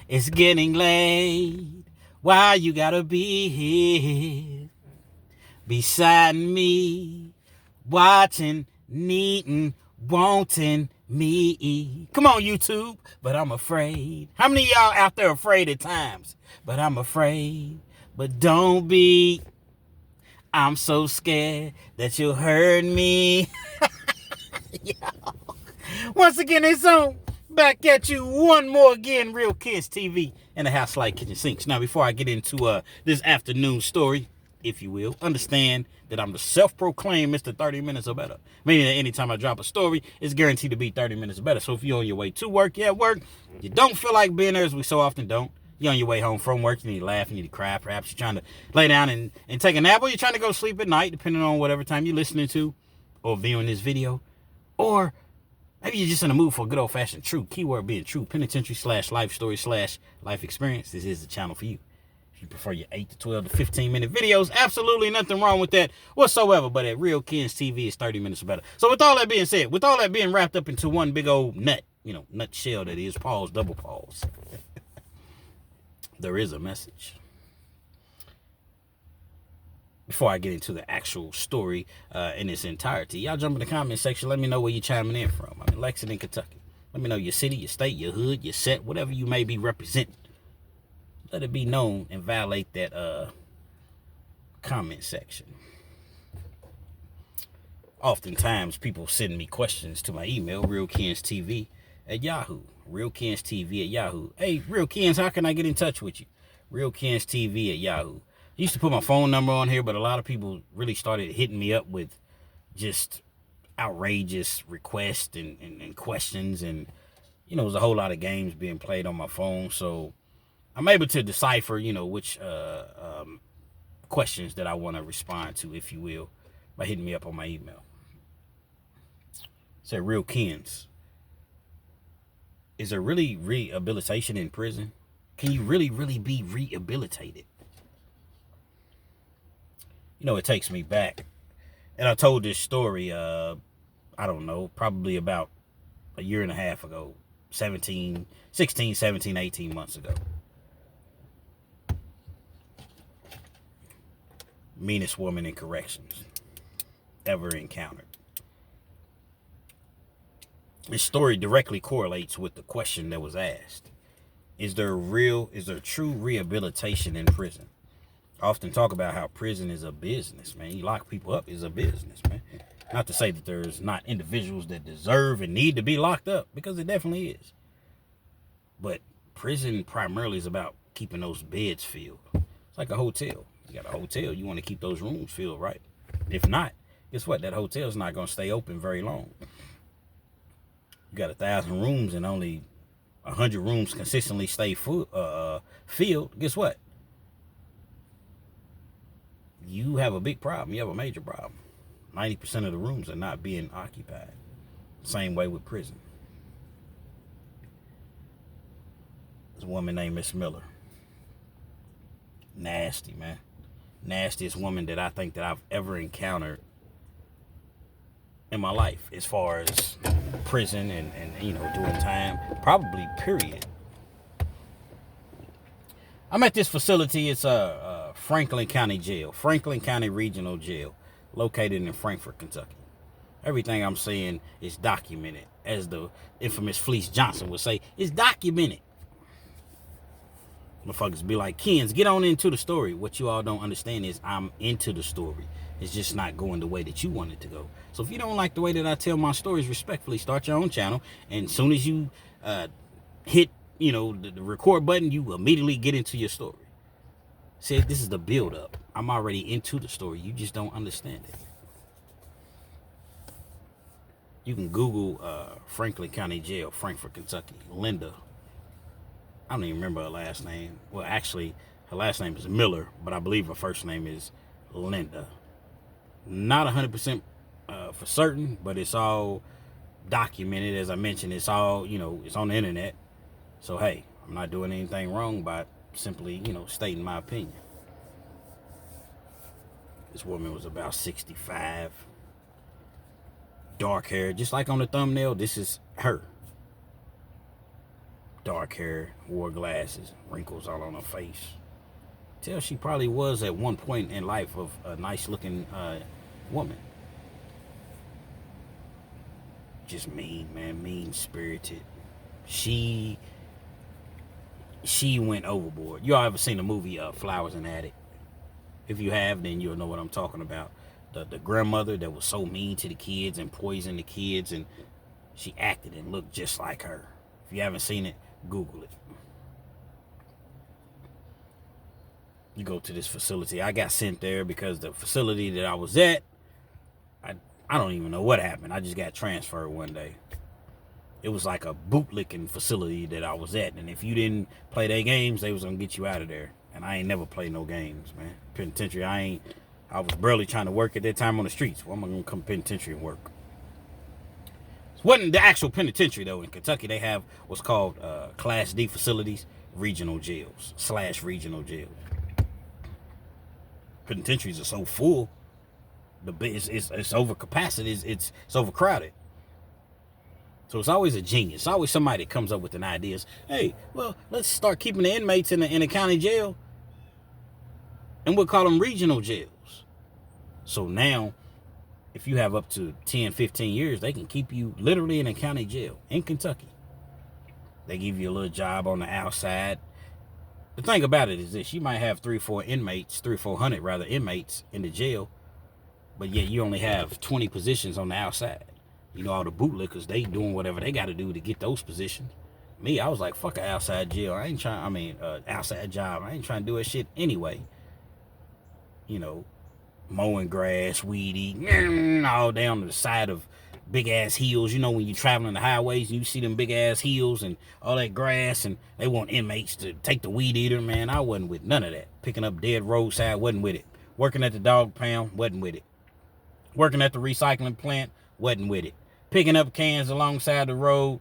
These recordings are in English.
It's getting late. Why you gotta be here beside me, watching, needing, wanting me. Come on, YouTube. But I'm afraid. How many of y'all out there afraid at times? But I'm afraid. But don't be. I'm so scared that you'll hurt me. Once again, it's on. Back at you one more again, Real Kids TV and the House Like Kitchen Sinks. Now, before I get into this afternoon story, if you will, understand that I'm the self-proclaimed Mr. 30 Minutes or Better. Meaning that anytime I drop a story, it's guaranteed to be 30 minutes or better. So if you're on your way to work, you at work, you don't feel like being there, as we so often don't. You're on your way home from work, you need to laugh, you need to cry. Perhaps you're trying to lay down and take a nap, or you're trying to go sleep at night, depending on whatever time you're listening to or viewing this video. Or maybe you're just in the mood for a good old-fashioned true, keyword being true, penitentiary / life story / life experience. This is the channel for you. If you prefer your 8 to 12 to 15-minute videos, absolutely nothing wrong with that whatsoever. But at Real Kids TV, it's 30 minutes or better. So with all that being said, with all that being wrapped up into one big old nut, nutshell that is, pause, double pause, there is a message. Before I get into the actual story in its entirety, y'all jump in the comment section. Let me know where you're chiming in from. I'm in Lexington, Kentucky. Let me know your city, your state, your hood, your set, whatever you may be representing. Let it be known and violate that comment section. Oftentimes, people send me questions to my email, realkenstv at Yahoo. Realkenstv at Yahoo. Hey, Real Kens, how can I get in touch with you? Realkenstv at Yahoo. I used to put my phone number on here, but a lot of people really started hitting me up with just outrageous requests and questions. And, there's a whole lot of games being played on my phone. So I'm able to decipher, which questions that I want to respond to, if you will, by hitting me up on my email. Say, Real Kens, is there really rehabilitation in prison? Can you really, really be rehabilitated? It takes me back. And I told this story, I don't know, probably about a year and a half ago, 16, 17, 18 months ago. Meanest woman in corrections ever encountered. This story directly correlates with the question that was asked. Is there true rehabilitation in prison? I often talk about how prison is a business, man. You lock people up, is a business, man. Not to say that there's not individuals that deserve and need to be locked up, because it definitely is. But prison primarily is about keeping those beds filled. It's like a hotel. You got a hotel, you want to keep those rooms filled, right? If not, guess what? That hotel's not going to stay open very long. You got 1,000 rooms and only 100 rooms consistently stay filled. Guess what? You have a big problem. You have a major problem. 90% of the rooms are not being occupied. Same way with prison. There's a woman named Miss Miller. Nasty, man. Nastiest woman that I think that I've ever encountered in my life, as far as prison and doing time. Probably, period. I'm at this facility. It's Franklin County Jail, Franklin County Regional Jail, located in Frankfort, Kentucky. Everything I'm saying is documented. As the infamous Fleece Johnson would say, it's documented. Motherfuckers be like, Kens, get on into the story. What you all don't understand is I'm into the story. It's just not going the way that you want it to go. So if you don't like the way that I tell my stories, respectfully, start your own channel. And as soon as you hit the record button, you immediately get into your story. See, this is the build up. I'm already into the story. You just don't understand it. You can Google Franklin County Jail, Frankfort, Kentucky. Linda. I don't even remember her last name. Well, actually, her last name is Miller, but I believe her first name is Linda. Not 100% for certain, but it's all documented. As I mentioned, it's all, it's on the internet. So, hey, I'm not doing anything wrong by simply, stating my opinion. This woman was about 65. Dark hair, just like on the thumbnail. This is her. dark hair, wore glasses, wrinkles all on her face. Tell she probably was at one point in life of a nice looking woman. Just mean, man, mean spirited. She went overboard. Y'all ever seen the movie Flowers in the Attic? If you have, then you'll know what I'm talking about. The grandmother that was so mean to the kids and poisoned the kids, and she acted and looked just like her. If you haven't seen it, Google it. You go to this facility. I got sent there because the facility that I was at, I don't even know what happened. I just got transferred one day. It was like a bootlicking facility that I was at, and if you didn't play their games, they was gonna get you out of there. And I ain't never played no games, man. Penitentiary, I was barely trying to work at that time on the streets. Well, I'm gonna come penitentiary and work. It wasn't the actual penitentiary though. In Kentucky, they have what's called Class D facilities, regional jails / regional jails. Penitentiaries are so full, it's over capacity. It's overcrowded. So it's always a genius. It's always somebody that comes up with an idea. Hey, well, let's start keeping the inmates in the county jail, and we'll call them regional jails. So now, if you have up to 10, 15 years, they can keep you literally in a county jail in Kentucky. They give you a little job on the outside. The thing about it is this: you might have 400 inmates in the jail, but yet you only have 20 positions on the outside. You know, all the bootlickers, they doing whatever they got to do to get those positions. Me, I was like, fuck an outside jail. Outside job. I ain't trying to do that shit anyway. You know, mowing grass, weed eating, all down to the side of big ass hills. You know, when you're traveling the highways and you see them big ass hills and all that grass, and they want inmates to take the weed eater, man. I wasn't with none of that. Picking up dead roadside, wasn't with it. Working at the dog pound, wasn't with it. Working at the recycling plant, wasn't with it. Picking up cans alongside the road,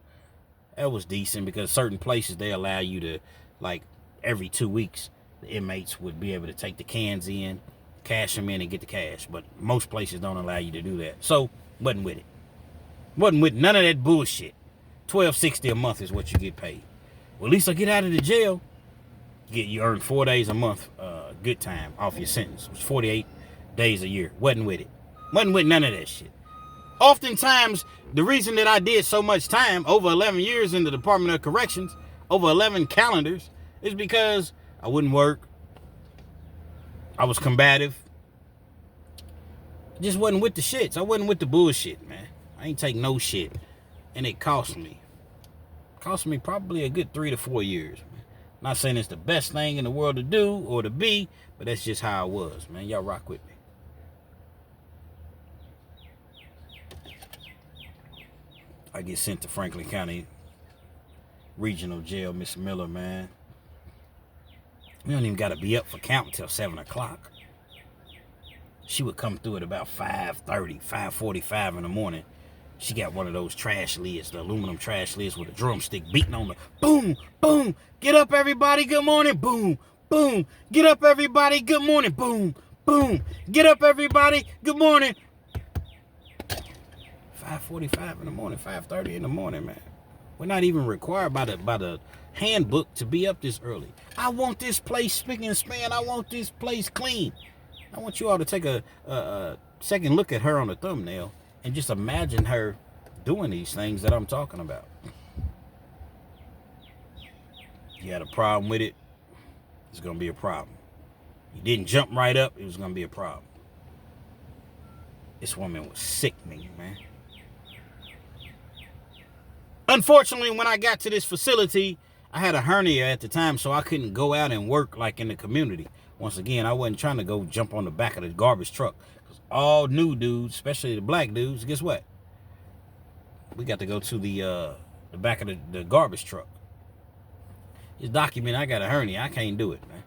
that was decent because certain places they allow you to, like, every 2 weeks, the inmates would be able to take the cans in, cash them in, and get the cash. But most places don't allow you to do that. So, wasn't with it. Wasn't with none of that bullshit. $12.60 a month is what you get paid. Well, at least I get out of the jail. You earn 4 days a month, good time off your sentence. It was 48 days a year. Wasn't with it. Wasn't with none of that shit. Oftentimes, the reason that I did so much time, over 11 years in the Department of Corrections, over 11 calendars, is because I wouldn't work. I was combative. I just wasn't with the shits. I wasn't with the bullshit, man. I ain't take no shit. And it cost me. It cost me probably a good 3 to 4 years, man. Not saying it's the best thing in the world to do or to be, but that's just how I was, man. Y'all rock with me. I get sent to Franklin County Regional Jail, Miss Miller, man. We don't even got to be up for count until 7 o'clock. She would come through at about 5:30, 5:45 in the morning. She got one of those trash lids, the aluminum trash lids with a drumstick beating on the boom, boom. Get up, everybody. Good morning. Boom, boom. Get up, everybody. Good morning. Boom, boom. Get up, everybody. Good morning. 5:45 in the morning, 5:30 in the morning, man. We're not even required by the handbook to be up this early. I want this place spick and span. I want this place clean. I want you all to take a second look at her on the thumbnail and just imagine her doing these things that I'm talking about. You had a problem with it, it's going to be a problem. You didn't jump right up, it was going to be a problem. This woman was sickening, man. Unfortunately, when I got to this facility, I had a hernia at the time, so I couldn't go out and work like in the community. Once again, I wasn't trying to go jump on the back of the garbage truck. Because all new dudes, especially the black dudes, guess what? We got to go to the back of the garbage truck. It's documented I got a hernia. I can't do it, man.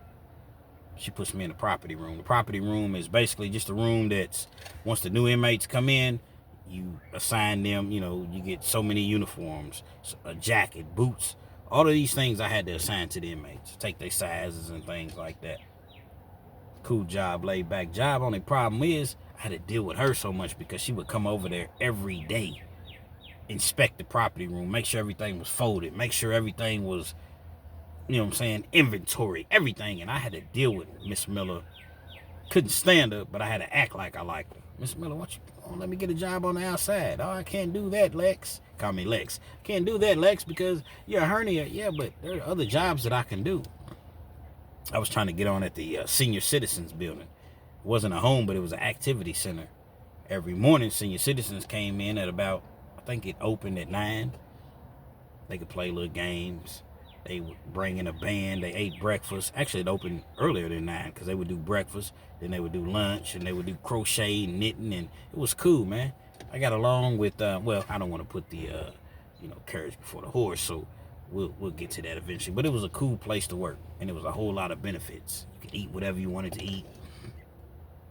She puts me in the property room. The property room is basically just a room that's, once the new inmates come in, you assign them, you know, you get so many uniforms, a jacket, boots, all of these things I had to assign to the inmates, take their sizes and things like that. Cool job, laid back job. Only problem is I had to deal with her so much because she would come over there every day. inspect the property room, make sure everything was folded, make sure everything was, you know what I'm saying, inventory, everything. And I had to deal with Miss Miller. Couldn't stand her, but I had to act like I liked her. Miss Miller, what you want? Let me get a job on the outside. Oh, I can't do that, Lex. Call me Lex. Can't do that, Lex, because you're a hernia. Yeah, but there are other jobs that I can do. I was trying to get on at the senior citizens building. It wasn't a home, but it was an activity center. Every morning, senior citizens came in at about, I think it opened at 9. They could play little games. They would bring in a band. They ate breakfast. Actually, it opened earlier than 9 because they would do breakfast. Then they would do lunch, and they would do crochet and knitting, and it was cool, man. I got along with, well, I don't want to put the, carriage before the horse, so we'll get to that eventually. But it was a cool place to work, and it was a whole lot of benefits. You could eat whatever you wanted to eat.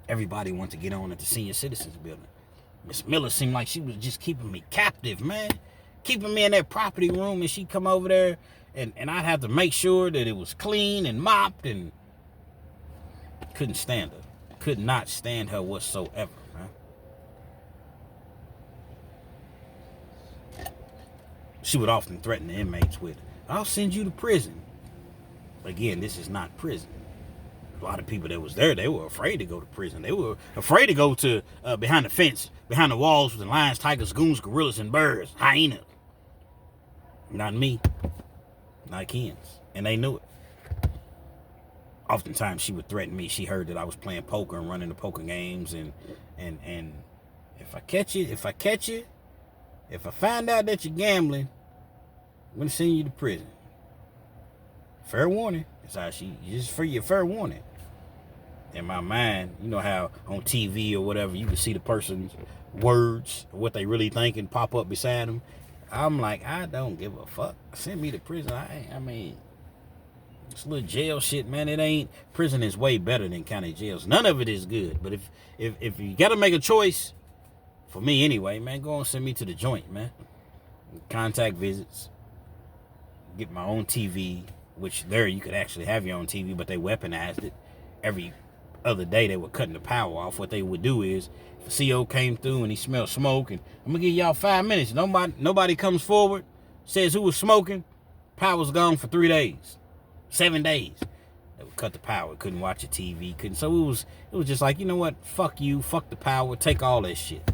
Everybody wanted to get on at the senior citizens building. Miss Miller seemed like she was just keeping me captive, man. Keeping me in that property room, and she'd come over there, and I'd have to make sure that it was clean and mopped, and couldn't stand her. Could not stand her whatsoever, man. She would often threaten the inmates with, I'll send you to prison. Again, this is not prison. A lot of people that was there, they were afraid to go to prison. They were afraid to go to behind the fence, behind the walls with the lions, tigers, goons, gorillas, and birds, hyenas. Not me. Not Ken's. And they knew it. Oftentimes she would threaten me. She heard that I was playing poker and running the poker games, and if I catch you, if I find out that you're gambling, I'm gonna send you to prison. Fair warning. That's how just for your fair warning. In my mind, you know how on TV or whatever, you can see the person's words, what they really thinking pop up beside them. I'm like, I don't give a fuck. Send me to prison. I mean, it's little jail shit, man. It ain't. Prison is way better than county jails. None of it is good. But if you got to make a choice, for me anyway, man, go and send me to the joint, man. Contact visits. Get my own TV, which there you could actually have your own TV, but they weaponized it. Every other day they were cutting the power off. What they would do is, if a CO came through and he smelled smoke, and I'm gonna give y'all 5 minutes. Nobody comes forward, says who was smoking. Power's gone for 3 days, 7 days. They would cut the power. Couldn't watch a TV. Couldn't. So it was just like, you know what? Fuck you. Fuck the power. Take all that shit.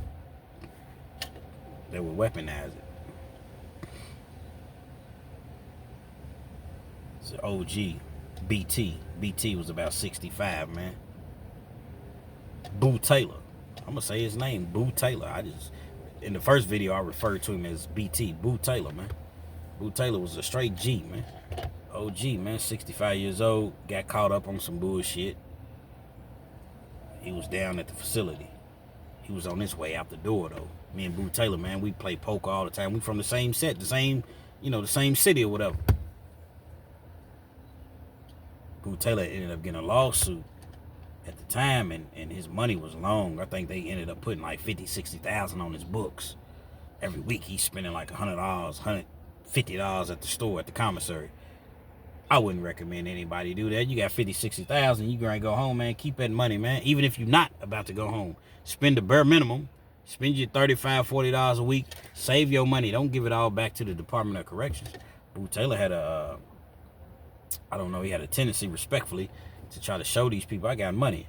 They would weaponize it. It's OG. BT. BT was about 65, man. Boo Taylor. I'm gonna say his name, Boo Taylor. In the first video, I referred to him as BT, Boo Taylor, man. Boo Taylor was a straight G, man. OG, man, 65 years old, got caught up on some bullshit. He was down at the facility. He was on his way out the door, though. Me and Boo Taylor, man, we play poker all the time. We from the same set, the same city or whatever. Boo Taylor ended up getting a lawsuit at the time, and his money was long. I think they ended up putting like $50,000-$60,000 on his books. Every week he's spending like $100, $150 at the store, at the commissary. I wouldn't recommend anybody do that. You got $50,000-$60,000, you gonna go home, man. Keep that money, man. Even if you're not about to go home, spend the bare minimum. Spend your $35-$40 a week. Save your money. Don't give it all back to the Department of Corrections. Boo Taylor had he had a tendency, respectfully, to try to show these people I got money.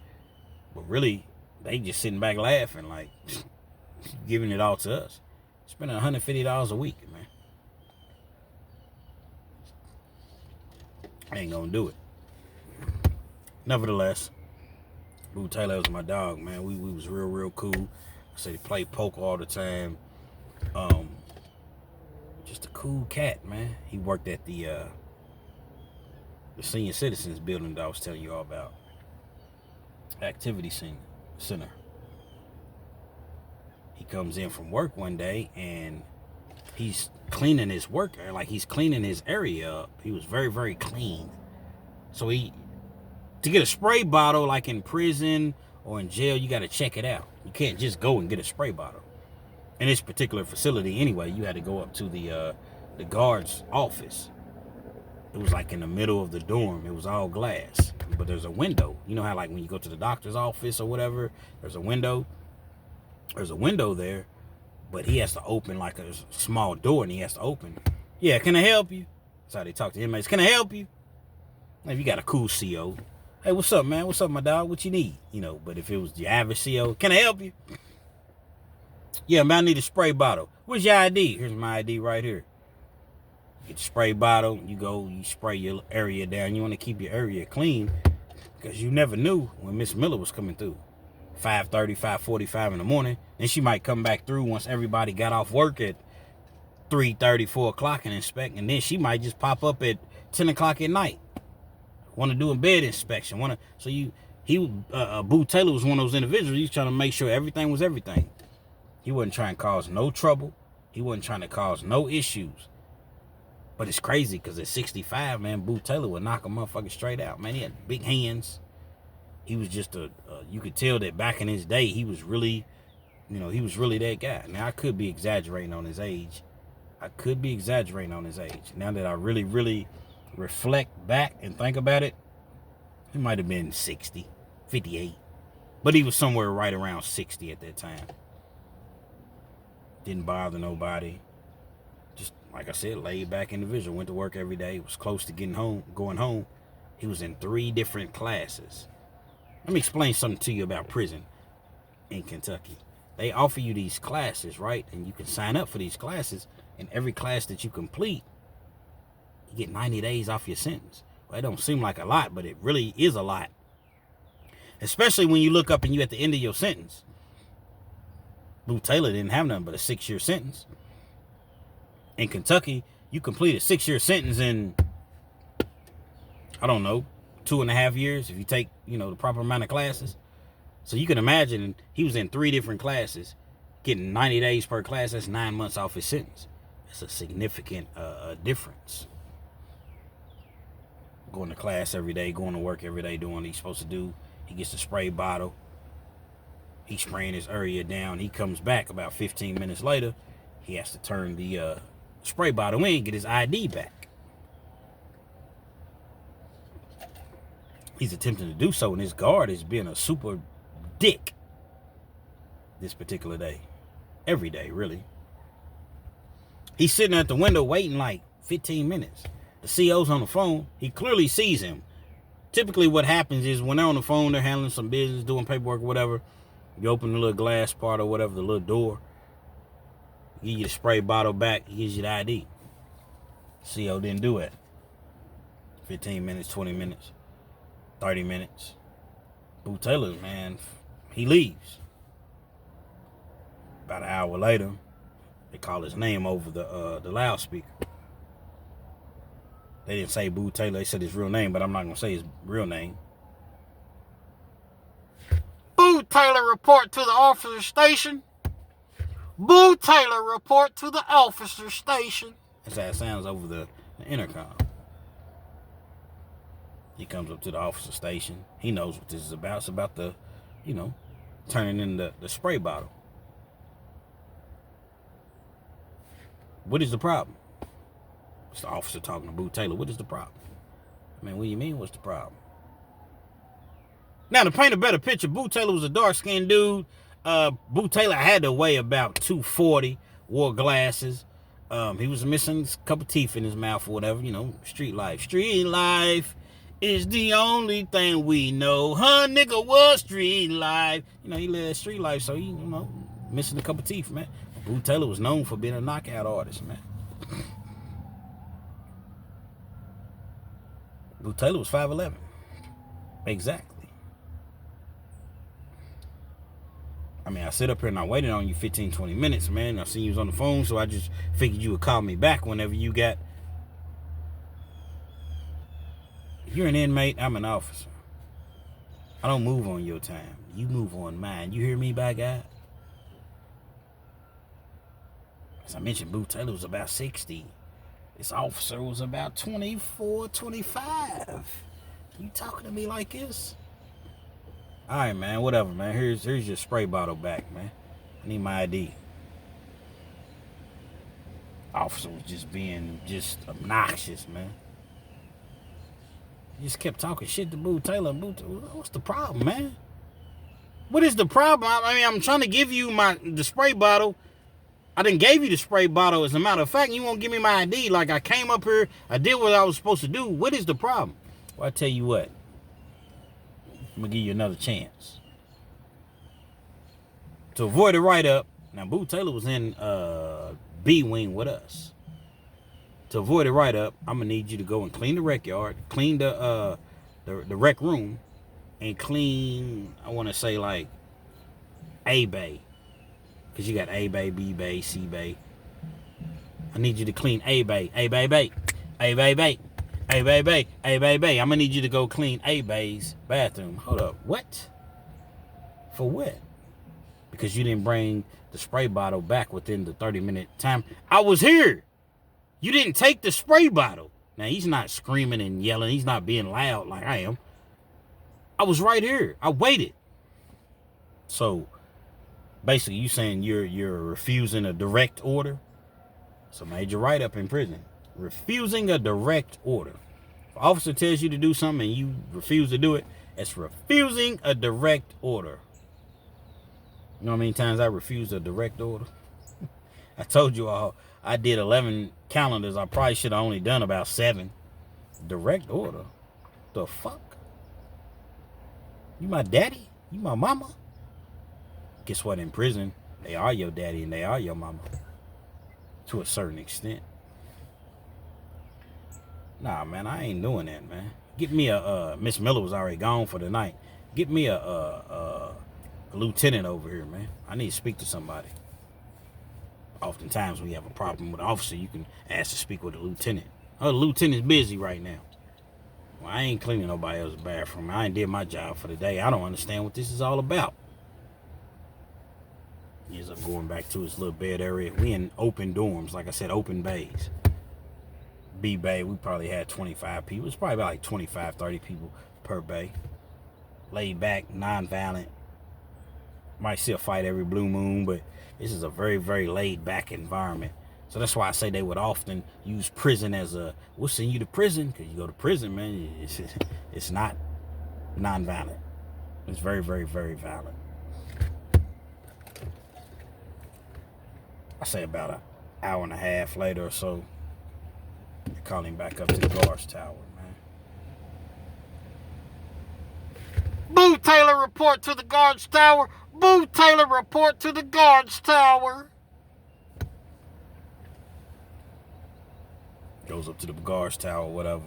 But really, they just sitting back laughing, like, giving it all to us. Spending $150 a week, man. I ain't gonna do it. Nevertheless, Boo Taylor was my dog, man. We was real cool. I said he played poker all the time. Just a cool cat, man. He worked at the senior citizens building that I was telling you all about. Activity center. He comes in from work one day and he's cleaning his work, like he's cleaning his area up. He was very, very clean. So to get a spray bottle, like in prison or in jail, you got to check it out. You can't just go and get a spray bottle. In this particular facility, anyway, you had to go up to the guard's office. It was like in the middle of the dorm. It was all glass, but there's a window. You know how like when you go to the doctor's office or whatever, there's a window. There's a window there, But he has to open like a small door, and he has to open. Yeah, can I help you? That's how they talk to inmates. Can I help you? If you got a cool CO, hey, what's up, man? What's up, my dog? What you need? But if it was the average CO, can I help you? Yeah, man, I need a spray bottle. Where's your ID? Here's my ID right here. Get the spray bottle. You go, you spray your area down. You want to keep your area clean because you never knew when Miss Miller was coming through. 5:30, 5:45 in the morning. Then she might come back through once everybody got off work at 3:30, 4 o'clock and inspect. And then she might just pop up at 10 o'clock at night. Want to do a bed inspection. Boo Taylor was one of those individuals. He was trying to make sure everything was everything. He wasn't trying to cause no trouble. He wasn't trying to cause no issues. But it's crazy because at 65, man, Boo Taylor would knock a motherfucker straight out. Man, he had big hands. He was just you could tell that back in his day, he was really that guy. Now, I could be exaggerating on his age. Now that I really, really reflect back and think about it, he might have been 60, 58. But he was somewhere right around 60 at that time. Didn't bother nobody. Just, like I said, laid back individual. Went to work every day. Was close to going home. He was in 3 different classes. Let me explain something to you about prison in Kentucky. They offer you these classes, right? And you can sign up for these classes. And every class that you complete, you get 90 days off your sentence. Well, it don't seem like a lot, but it really is a lot. Especially when you look up and you at the end of your sentence. Boo Taylor didn't have nothing but a 6-year sentence. In Kentucky, you complete a 6-year sentence in, I don't know, 2.5 years if you take, the proper amount of classes. So you can imagine he was in 3 different classes, getting 90 days per class. That's 9 months off his sentence. That's a significant difference. Going to class every day, going to work every day, doing what he's supposed to do. He gets a spray bottle. He's spraying his area down. He comes back about 15 minutes later. He has to turn the spray bottle in, get his ID back. He's attempting to do so, and his guard is being a super dick this particular day. Every day, really. He's sitting at the window waiting like 15 minutes. The CO's on the phone. He clearly sees him. Typically what happens is when they're on the phone, they're handling some business, doing paperwork or whatever. You open the little glass part or whatever, the little door. Give you the spray bottle back. He gives you the ID. CO didn't do it. 15 minutes, 20 minutes, 30 minutes. Boo Taylor, man, he leaves. About an hour later, they call his name over the loudspeaker. They didn't say Boo Taylor. They said his real name, but I'm not going to say his real name. Boo Taylor, report to the officer station. Boo Taylor, report to the officer station. That's how it sounds over the intercom. He comes up to the officer station. He knows what this is about. It's about the, turning in the spray bottle. What is the problem? It's the officer talking to Boo Taylor. What is the problem? I mean, what do you mean, what's the problem? Now, to paint a better picture, Boo Taylor was a dark-skinned dude. Boo Taylor had to weigh about 240, wore glasses. He was missing a couple teeth in his mouth or whatever, street life. Street life is the only thing we know. Huh, nigga, was street life. He lived street life, so he, missing a couple teeth, man. Boo Taylor was known for being a knockout artist, man. Boo Taylor was 5'11". Exactly. I mean, I sit up here and I waited on you 15, 20 minutes, man. I seen you was on the phone, so I just figured you would call me back whenever you got... You're an inmate, I'm an officer. I don't move on your time. You move on mine. You hear me, by God? As I mentioned, Boo Taylor was about 60. This officer was about 24, 25. You talking to me like this? All right, man, whatever, man. Here's your spray bottle back, man. I need my ID. Officer was just being obnoxious, man. He just kept talking shit to Boo Taylor. What's the problem, man? What is the problem? I mean, I'm trying to give you the spray bottle. I done gave you the spray bottle. As a matter of fact, you won't give me my ID. Like, I came up here, I did what I was supposed to do. What is the problem? Well, I tell you what. I'm going to give you another chance. To avoid a write-up, now, Boo Taylor was in B-Wing with us. To avoid a write-up, I'm going to need you to go and clean the rec yard, clean the rec room, and clean, I want to say, like, A Bay. Because you got A Bay, B Bay, C Bay. I need you to clean A Bay, A Bay Bay, A Bay Bay, A Bay Bay, A Bay Bay. I'm going to need you to go clean A Bay's bathroom. Hold up. What? For what? Because you didn't bring the spray bottle back within the 30-minute time. I was here. You didn't take the spray bottle. Now, he's not screaming and yelling. He's not being loud like I am. I was right here. I waited. So, basically, you saying you're refusing a direct order? It's a major write-up in prison. Refusing a direct order. If an officer tells you to do something and you refuse to do it, it's refusing a direct order. You know how many times I refused a direct order? I told you all, I did 11 calendars. I probably should have only done about 7. Direct order? The fuck? You my daddy? You my mama? Guess what? In prison, they are your daddy and they are your mama. To a certain extent. Nah, man, I ain't doing that, man. Get me a, Miss Miller was already gone for the night. Get me a lieutenant over here, man. I need to speak to somebody. Oftentimes when you have a problem with an officer, you can ask to speak with a lieutenant. Oh, the lieutenant's busy right now. Well, I ain't cleaning nobody else's bathroom. I ain't did my job for the day. I don't understand what this is all about. He ends up going back to his little bed area. We in open dorms, like I said, open bays. B bay, we probably had 25 people. It's probably about like 25, 30 people per bay. Laid back, non-violent. Might see a fight every blue moon, but this is a very, very laid back environment. So that's why I say they would often use prison as a, we'll send you to prison, because you go to prison, man, it's not non-violent. It's very, very, very violent. I say about an hour and a half later or so, they call him back up to the guards tower, man. Boo Taylor, report to the guards tower. Boo Taylor, report to the guards tower. Goes up to the guards tower, whatever.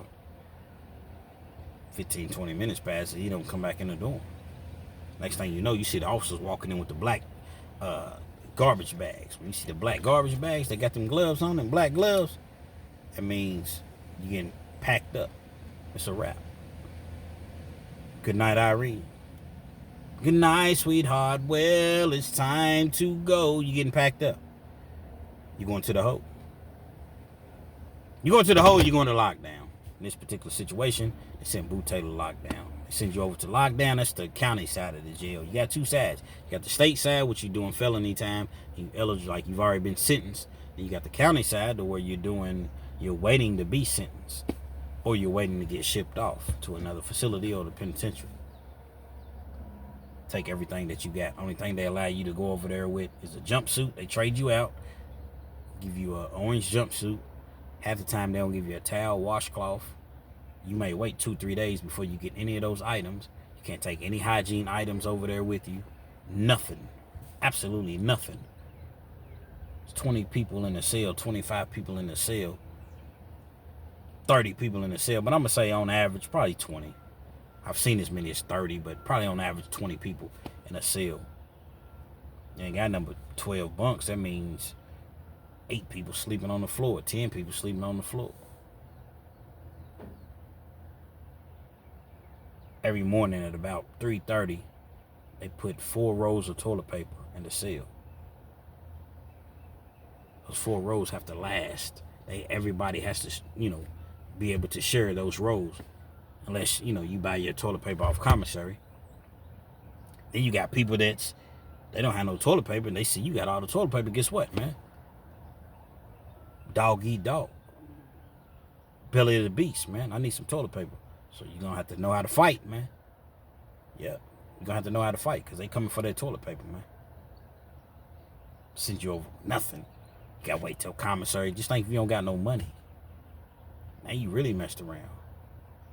15, 20 minutes pass, he don't come back in the door. Next thing you know, you see the officers walking in with the black garbage bags. When you see the black garbage bags, they got them gloves on, them black gloves. That means you're getting packed up. It's a wrap. Good night, Irene. Good night, sweetheart. Well, it's time to go. You're getting packed up. You're going to the hole. You're going to the hole, you're going to lockdown. In this particular situation, they sent Boo Taylor lockdown. They send you over to lockdown. That's the county side of the jail. You got 2 sides. You got the state side, which you're doing felony time. You eligible, like you've already been sentenced. Then you got the county side, where you're waiting to be sentenced, or you're waiting to get shipped off to another facility or the penitentiary. Take everything that you got. Only thing they allow you to go over there with is a jumpsuit. They trade you out, give you an orange jumpsuit. Half the time they don't give you a towel, washcloth. You may wait 2-3 days before you get any of those items. You can't take any hygiene items over there with you. Nothing. Absolutely nothing. There's 20 people in the cell, 25 people in the cell, 30 people in the cell. But I'm going to say on average, probably 20. I've seen as many as 30, but probably on average 20 people in a cell. You ain't got number 12 bunks. That means 8 people sleeping on the floor, 10 people sleeping on the floor. Every morning at about 3:30, they put 4 rolls of toilet paper in the cell. Those 4 rolls have to last. Everybody has to, be able to share those rolls. Unless, you buy your toilet paper off commissary. Then you got people they don't have no toilet paper, and they see you got all the toilet paper. Guess what, man? Dog eat dog. Belly of the beast, man. I need some toilet paper. So you're going to have to know how to fight, man. Yeah. You're going to have to know how to fight, because they coming for that toilet paper, man. Send you over nothing. You gotta wait till commissary. Just think if you don't got no money. Now you really messed around.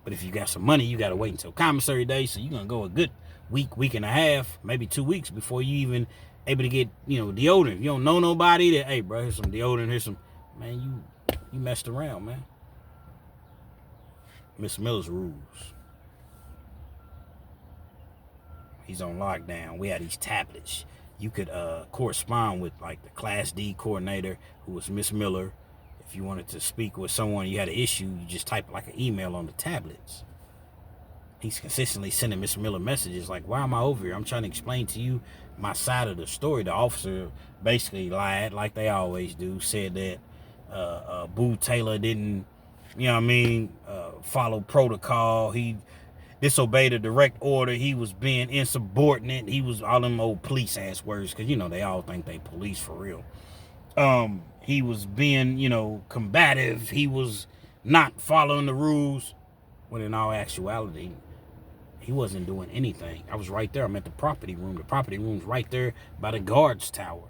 But if you got some money, you gotta wait until commissary day. So you're gonna go a good week and a half, maybe 2 weeks before you even able to get, deodorant. If you don't know nobody, that, hey, bro, here's some deodorant, here's some, man, you messed around, man. Miss Miller's rules. He's on lockdown. We had these tablets. You could correspond with, like, the Class D coordinator, who was Miss Miller. If you wanted to speak with someone, you had an issue, you just type, like, an email on the tablets. He's consistently sending Miss Miller messages like, why am I over here? I'm trying to explain to you my side of the story. The officer basically lied, like they always do, said that Boo Taylor didn't, follow protocol. He disobeyed a direct order. He was being insubordinate. He was all them old police ass words, because, they all think they police for real. He was being, combative. He was not following the rules, when in all actuality, he wasn't doing anything. I was right there. I'm at the property room. The property room's right there by the guards tower.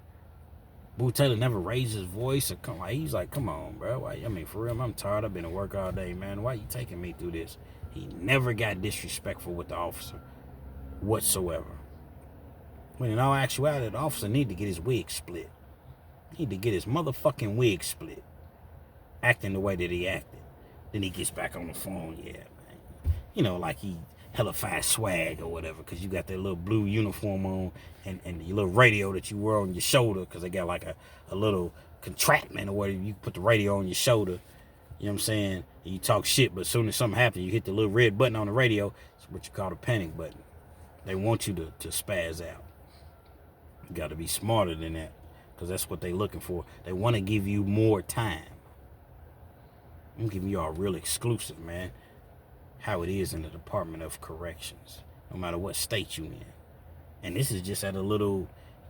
Boo Taylor never raised his voice. He's like, come on, bro. For real, I'm tired. I've been at work all day, man. Why you taking me through this? He never got disrespectful with the officer whatsoever. When in all actuality, the officer need to get his wig split. He need to get his motherfucking wig split. Acting the way that he acted. Then he gets back on the phone, yeah, man. Like he hella fast swag or whatever, because you got that little blue uniform on and your little radio that you wear on your shoulder, because they got like a little contraption or whatever. You put the radio on your shoulder, you know what I'm saying? And you talk shit, but as soon as something happens, you hit the little red button on the radio. It's what you call the panic button. They want you to spaz out. You got to be smarter than that, because that's what they're looking for. They want to give you more time. I'm giving y'all a real exclusive, man. How it is in the Department of Corrections, no matter what state you in. And this is just at a little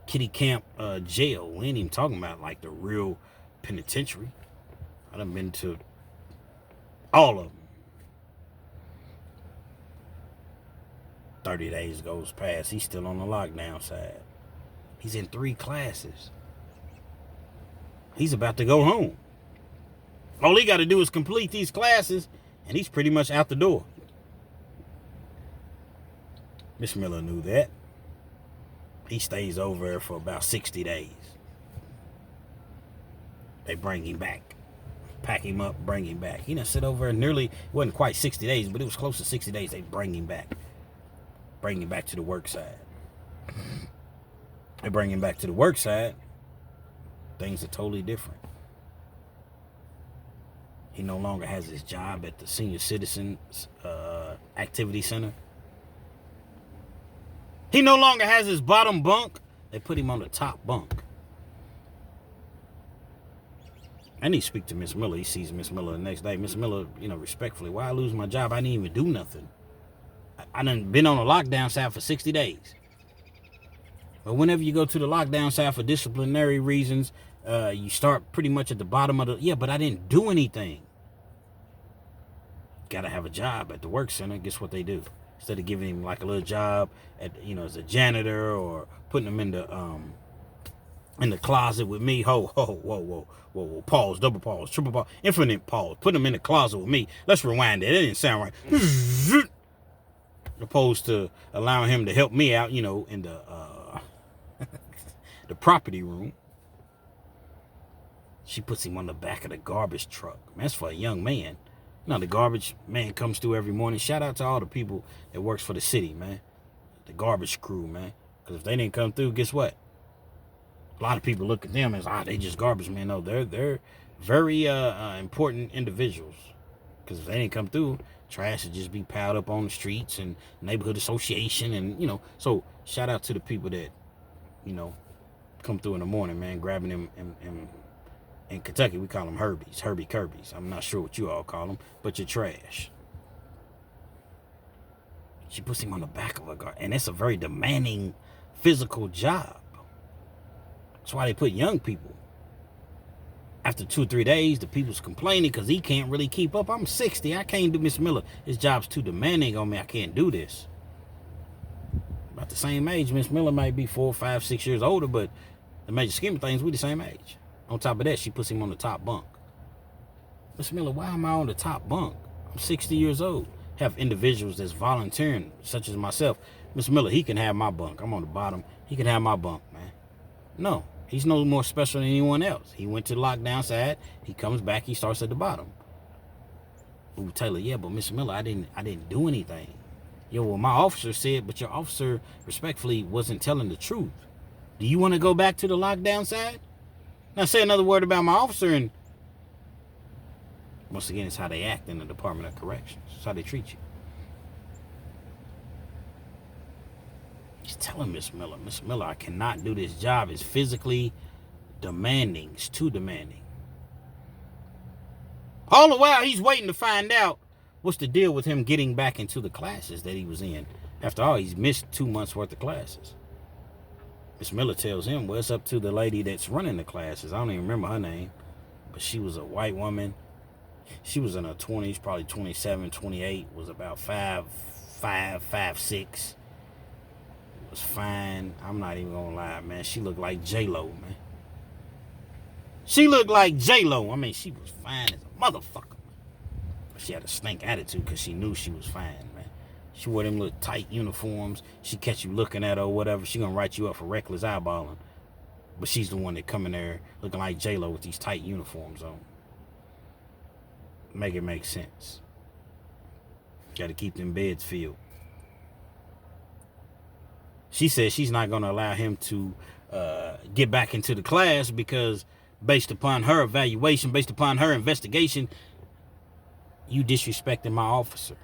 kitty camp jail. We ain't even talking about like the real penitentiary. I done been to all of them. 30 days goes past. He's still on the lockdown side. He's in 3 classes. He's about to go home. All he got to do is complete these classes, and he's pretty much out the door. Miss Miller knew that. He stays over there for about 60 days. They bring him back. Pack him up, bring him back. He done sit over there nearly, it wasn't quite 60 days, but it was close to 60 days. They bring him back. Bring him back to the work side. They bring him back to the work side. Things are totally different. He no longer has his job at the Senior Citizens Activity Center. He no longer has his bottom bunk. They put him on the top bunk. I need to speak to Miss Miller. He sees Miss Miller the next day. Miss Miller, respectfully, why I lose my job? I didn't even do nothing. I done been on a lockdown side for 60 days. But whenever you go to the lockdown side for disciplinary reasons, you start pretty much at the bottom of the, but I didn't do anything. Gotta have a job at the work center. Guess what they do? Instead of giving him like a little job at, as a janitor, or putting him in the closet with me. Whoa, pause, double pause, triple pause, infinite pause. Put him in the closet with me. Let's rewind that. It didn't sound right. Opposed to allowing him to help me out, in the the property room. She puts him on the back of the garbage truck. Man, that's for a young man. The garbage man comes through every morning. Shout out to all the people that works for the city, man. The garbage crew, man. Because if they didn't come through, guess what? A lot of people look at them as, they just garbage men. No, they're very important individuals. Because if they didn't come through, trash would just be piled up on the streets and neighborhood association. And, so shout out to the people that, come through in the morning, man, grabbing them. In Kentucky, we call them Herbies, Herbie Kirby's. I'm not sure what you all call them, but you're trash. She puts him on the back of a car, and it's a very demanding physical job. That's why they put young people. After 2 or 3 days, the people's complaining because he can't really keep up. I'm 60. I can't do Miss Miller. His job's too demanding on me. I can't do this. About the same age. Miss Miller might be 4, 5, 6 years older, but the major scheme of things, we the same age. On top of that, she puts him on the top bunk. Miss Miller, why am I on the top bunk? I'm 60 years old. Have individuals that's volunteering, such as myself. Miss Miller, he can have my bunk. I'm on the bottom. He can have my bunk, man. No, he's no more special than anyone else. He went to the lockdown side. He comes back. He starts at the bottom. Ooh, Taylor, yeah, but Miss Miller, I didn't do anything. Yo, well, my officer said, but your officer respectfully wasn't telling the truth. Do you want to go back to the lockdown side? Now say another word about my officer, and once again, it's how they act in the Department of Corrections. It's how they treat you. He's telling Miss Miller, I cannot do this job. It's physically demanding. It's too demanding. All the while, he's waiting to find out what's the deal with him getting back into the classes that he was in. After all, he's missed 2 months worth of classes. Miss Miller tells him, well, it's up to the lady that's running the classes. I don't even remember her name, but she was a white woman. She was in her 20s, probably 27, 28, was about 5'5", 5'6". Was fine. I'm not even gonna lie, man. She looked like J-Lo, man. She looked like J-Lo. I mean, she was fine as a motherfucker, man. But she had a stink attitude because she knew she was fine, man. She wore them little tight uniforms. She catch you looking at her or whatever. She gonna write you up for reckless eyeballing. But she's the one that come in there looking like J-Lo with these tight uniforms on. Make it make sense. Got to keep them beds filled. She says she's not going to allow him to get back into the class because based upon her evaluation, based upon her investigation, you disrespected my officer.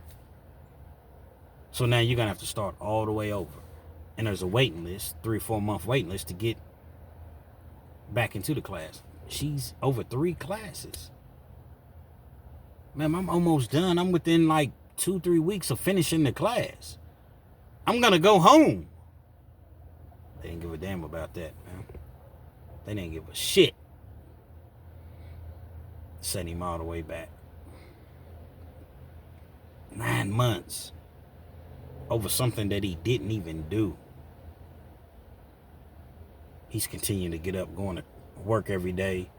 So now you're going to have to start all the way over. And there's a waiting list, 3 or 4 month waiting list to get back into the class. She's over 3 classes. Man, I'm almost done. I'm within like 2-3 weeks of finishing the class. I'm going to go home. They didn't give a damn about that, man. They didn't give a shit. Sent him all the way back. 9 months over something that he didn't even do. He's continuing to get up, going to work every day.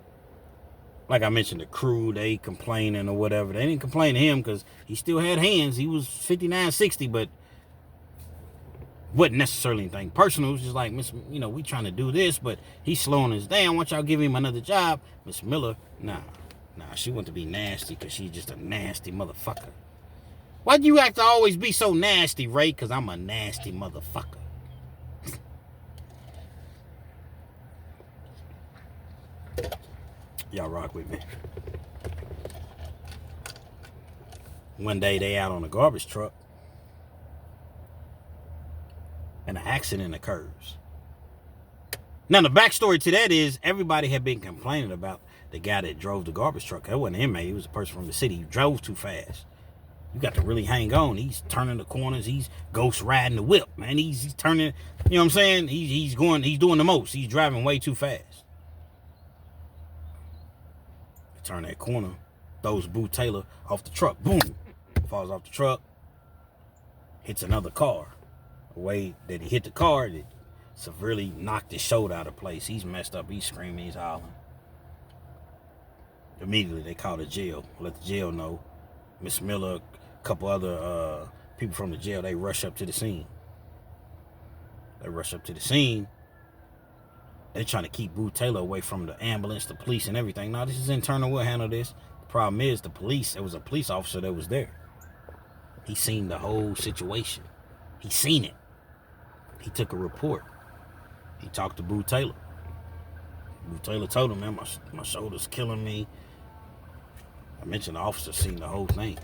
Like I mentioned, the crew, they complaining or whatever. They didn't complain to him because he still had hands. He was 59, 60, but wasn't necessarily anything personal. It was just like, we trying to do this, but he's slowing us down. Once y'all give him another job, Miss Miller, nah, she want to be nasty because she's just a nasty motherfucker. Why do you have to always be so nasty, Ray? Because I'm a nasty motherfucker. Y'all rock with me. One day they out on a garbage truck and an accident occurs. Now the backstory to that is everybody had been complaining about the guy that drove the garbage truck. That wasn't an inmate. He was a person from the city. He drove too fast. You got to really hang on. He's turning the corners. He's ghost riding the whip, man. He's turning, you know what I'm saying? He's doing the most. He's driving way too fast. Turn that corner, throws Boo Taylor off the truck. Boom. Falls off the truck. Hits another car. The way that he hit the car, it severely knocked his shoulder out of place. He's messed up. He's screaming. He's hollering. Immediately, they called the jail. Let the jail know. Miss Miller, a couple other people from the jail, they rush up to the scene. They're trying to keep Boo Taylor away from the ambulance, the police, and everything. Now, this is internal. We'll handle this. The problem is there was a police officer that was there. He seen the whole situation. He seen it. He took a report. He talked to Boo Taylor. Boo Taylor told him, man, my shoulder's killing me. I mentioned the officer seen the whole thing.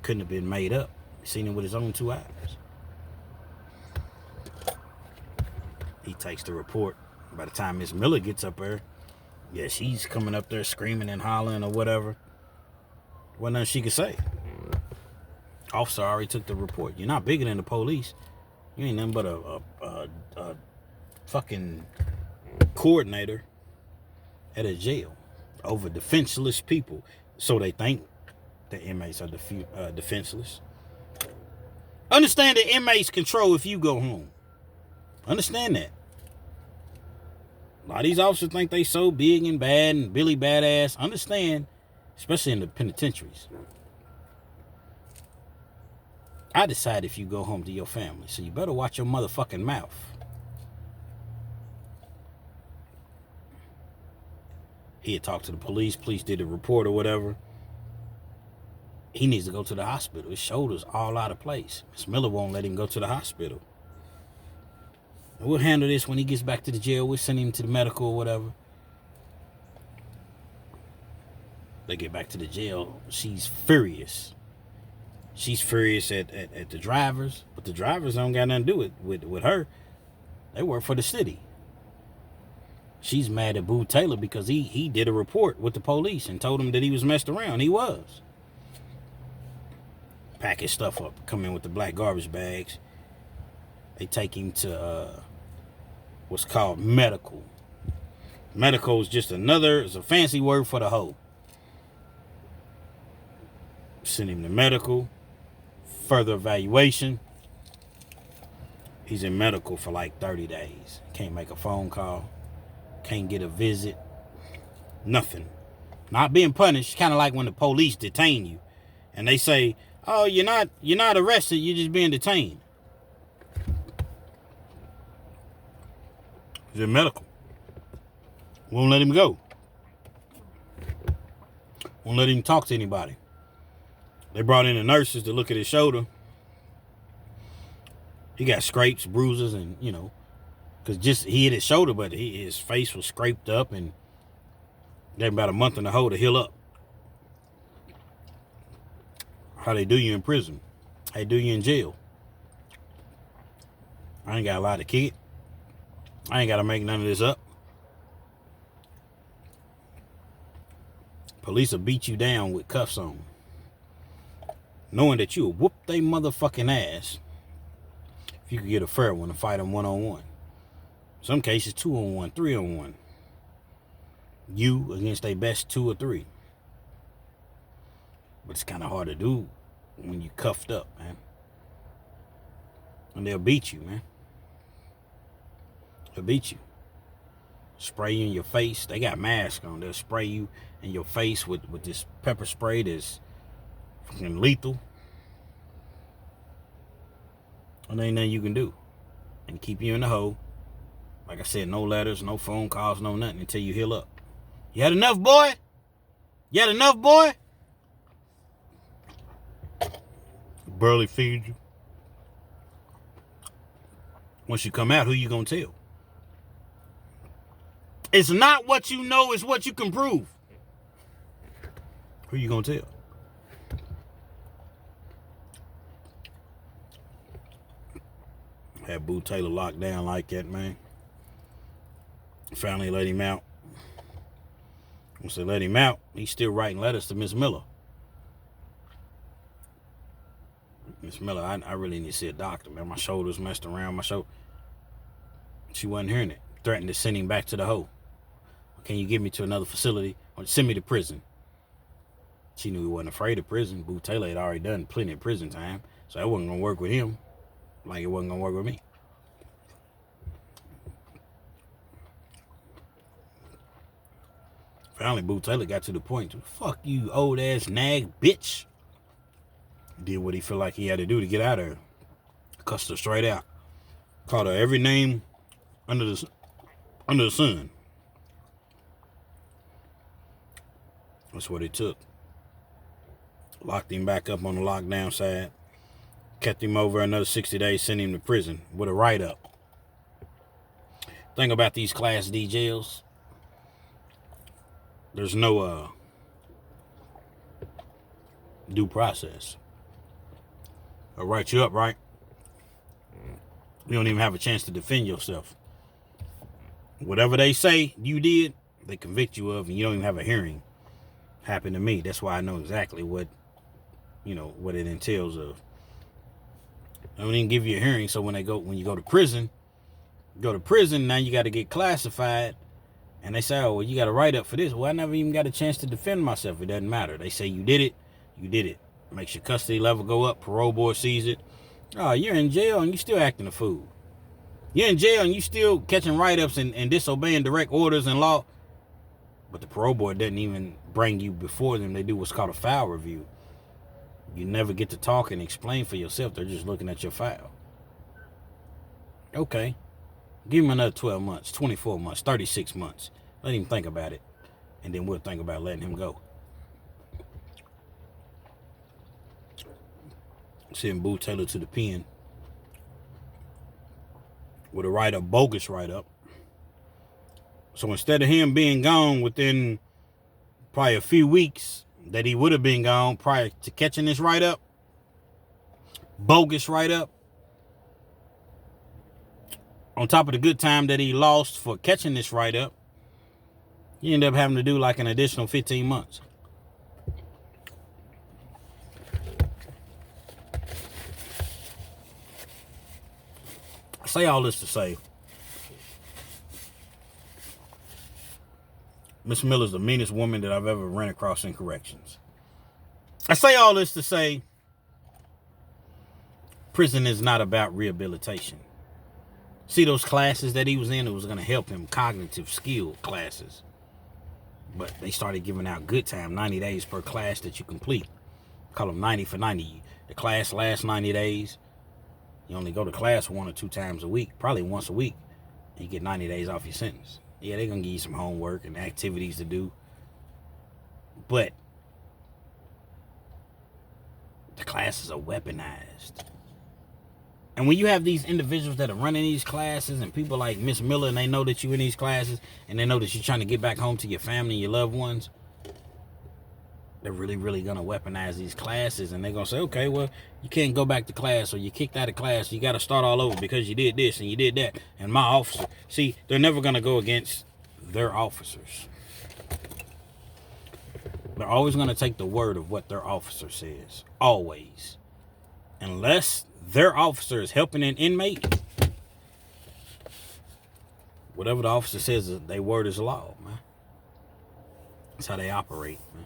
Couldn't have been made up. He seen it with his own 2 eyes. He takes the report. By the time Miss Miller gets up there, yeah, she's coming up there screaming and hollering or whatever. Wasn't nothing she could say. Officer already took the report. You're not bigger than the police. You ain't nothing but a fucking coordinator at a jail over defenseless people. So they think the inmates are defenseless. Understand the inmates control if you go home. Understand that. A lot of these officers think they so big and bad and Billy Badass. Understand, especially in the penitentiaries. I decide if you go home to your family, so you better watch your motherfucking mouth. He had talked to the police. Police did a report or whatever. He needs to go to the hospital. His shoulder's all out of place. Miss Miller won't let him go to the hospital. And we'll handle this when he gets back to the jail. We'll send him to the medical or whatever. They get back to the jail. She's furious. She's furious at the drivers. But the drivers don't got nothing to do with her. They work for the city. She's mad at Boo Taylor because he did a report with the police and told him that he was messed around. He was. Pack his stuff up. Come in with the black garbage bags. They take him to what's called medical. Medical is just it's a fancy word for the hoe. Send him to medical. Further evaluation. He's in medical for like 30 days. Can't make a phone call. Can't get a visit. Nothing. Not being punished. Kind of like when the police detain you. And they say, oh, you're not arrested. You're just being detained. He's in medical. Won't let him go. Won't let him talk to anybody. They brought in the nurses to look at his shoulder. He got scrapes, bruises, and, because just he hit his shoulder, but his face was scraped up, and gave him about a month in the hole to heal up. How they do you in prison. How they do you in jail. I ain't got a lot of kid. I ain't got to make none of this up. Police will beat you down with cuffs on. Knowing that you'll whoop they motherfucking ass if you could get a fair one and fight them one-on-one. Some cases 2-on-1, 3-on-1. You against their best 2 or 3. But it's kind of hard to do when you cuffed up, man. And they'll beat you, man. They'll beat you. Spray you in your face. They got masks on. They'll spray you in your face with this pepper spray that's fucking lethal. And there ain't nothing you can do. And keep you in the hole. Like I said, no letters, no phone calls, no nothing until you heal up. You had enough, boy? You had enough, boy? Barely feed you. Once you come out, who you gonna tell? It's not what you know, it's what you can prove. Who you gonna tell? Had Boo Taylor locked down like that, man. Finally let him out. Once they let him out, he's still writing letters to Miss Miller. Miss Miller, I really need to see a doctor, man. My shoulder's messed around. My shoulder. She wasn't hearing it. Threatened to send him back to the hole. Can you get me to another facility or send me to prison? She knew he wasn't afraid of prison. Boo Taylor had already done plenty of prison time, so that wasn't going to work with him like it wasn't going to work with me. Finally, Boo Taylor got to the point, fuck you, old ass nag bitch. Did what he felt like he had to do to get out of her. Cussed her straight out. Called her every name under the sun. That's what it took. Locked him back up on the lockdown side. Kept him over another 60 days, sent him to prison with a write-up. Thing about these Class D jails, there's no due process. They'll write you up, right? You don't even have a chance to defend yourself. Whatever they say you did, they convict you of, and you don't even have a hearing. Happened to me. That's why I know exactly what it entails of. I don't even give you a hearing, so when you go to prison, now you got to get classified, and they say, oh, well, you got to write up for this. Well, I never even got a chance to defend myself. It doesn't matter. They say you did it. Makes your custody level go up. Parole board sees it. Oh, you're in jail and you still acting a fool. You're in jail and you still catching write-ups and disobeying direct orders and law. But the parole board doesn't even bring you before them. They do what's called a file review. You never get to talk and explain for yourself. They're just looking at your file. Okay. Give him another 12 months, 24 months, 36 months. Let him think about it. And then we'll think about letting him go. Send Boo Taylor to the pen with a write-up, bogus write-up. So instead of him being gone within probably a few weeks that he would have been gone prior to catching this write-up, bogus write-up, on top of the good time that he lost for catching this write-up, he ended up having to do like an additional 15 months. I say all this to say, Miss Miller's the meanest woman that I've ever ran across in corrections. I say all this to say, prison is not about rehabilitation. See those classes that he was in, it was going to help him, cognitive skill classes. But they started giving out good time, 90 days per class that you complete. Call them 90 for 90. The class lasts 90 days. You only go to class 1 or 2 times a week, probably once a week. You get 90 days off your sentence. Yeah, they're going to give you some homework and activities to do. But the classes are weaponized. And when you have these individuals that are running these classes and people like Miss Miller, and they know that you're in these classes and they know that you're trying to get back home to your family and your loved ones, they're really, really going to weaponize these classes. And they're going to say, okay, well, you can't go back to class, or you kicked out of class. You got to start all over because you did this and you did that. And my officer, see, they're never going to go against their officers. They're always going to take the word of what their officer says. Always. Unless their officer is helping an inmate, whatever the officer says, their word is law, man. That's how they operate, man.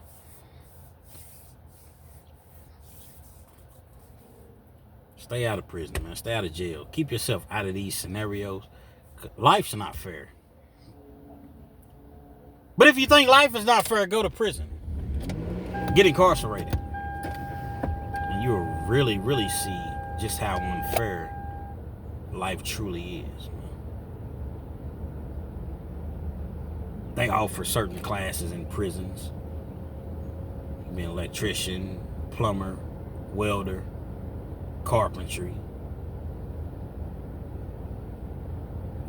Stay out of prison, man. Stay out of jail. Keep yourself out of these scenarios. Life's not fair. But if you think life is not fair, go to prison. Get incarcerated. And you'll really, really see just how unfair life truly is, man. They offer certain classes in prisons. You can be an electrician, plumber, welder, carpentry.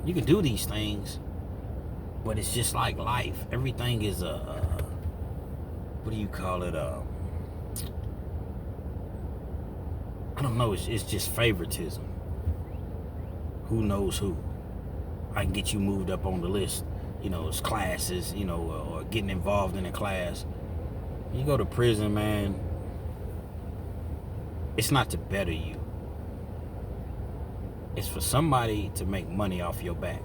You can do these things, but it's just like life. Everything is what do you call it? I don't know. It's just favoritism. Who knows who? I can get you moved up on the list. You know, it's classes. You know, or getting involved in a class. You go to prison, man. It's not to better you. It's for somebody to make money off your back.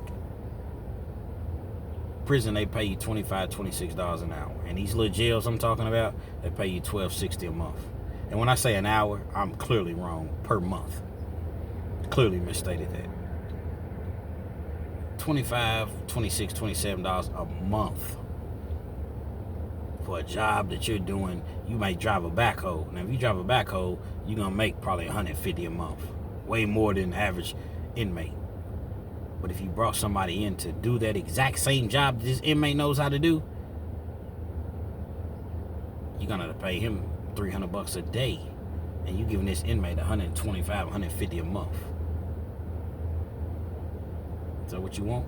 Prison, they pay you $25, $26 an hour. And these little jails I'm talking about, they pay you $12.60 a month. And when I say an hour, I'm clearly wrong. Per month. Clearly misstated that. $25, $26, $27 a month. For a job that you're doing, you might drive a backhoe. Now, if you drive a backhoe, you're going to make probably $150 a month. Way more than the average inmate. But if you brought somebody in to do that exact same job that this inmate knows how to do, you're going to have to pay him $300 a day. And you're giving this inmate $125, $150 a month. Is that what you want?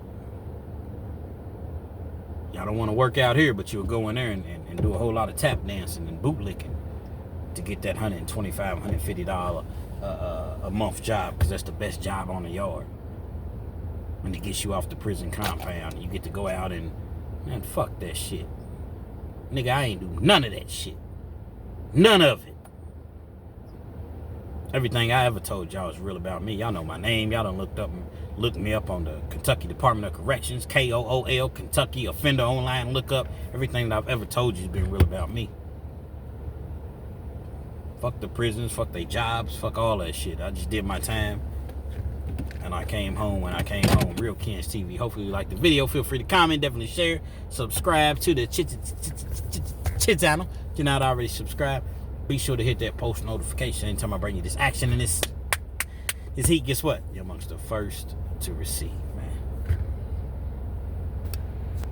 Y'all don't want to work out here, but you'll go in there and do a whole lot of tap dancing and bootlicking to get that $125, $150 a month job, because that's the best job on the yard. And it gets you off the prison compound. You get to go out and, man, fuck that shit. Nigga, I ain't do none of that shit. None of it. Everything I ever told y'all is real about me. Y'all know my name. Y'all done looked me up on the Kentucky Department of Corrections, KOOL, Kentucky Offender Online Lookup. Everything that I've ever told you has been real about me. Fuck the prisons, fuck their jobs, fuck all that shit. I just did my time. And I came home when I came home. Real Kens TV. Hopefully you like the video. Feel free to comment. Definitely share. Subscribe to the Chit channel. If you're not already subscribed, be sure to hit that post notification anytime I bring you this action and this heat. Guess what? You're amongst the first to receive, man.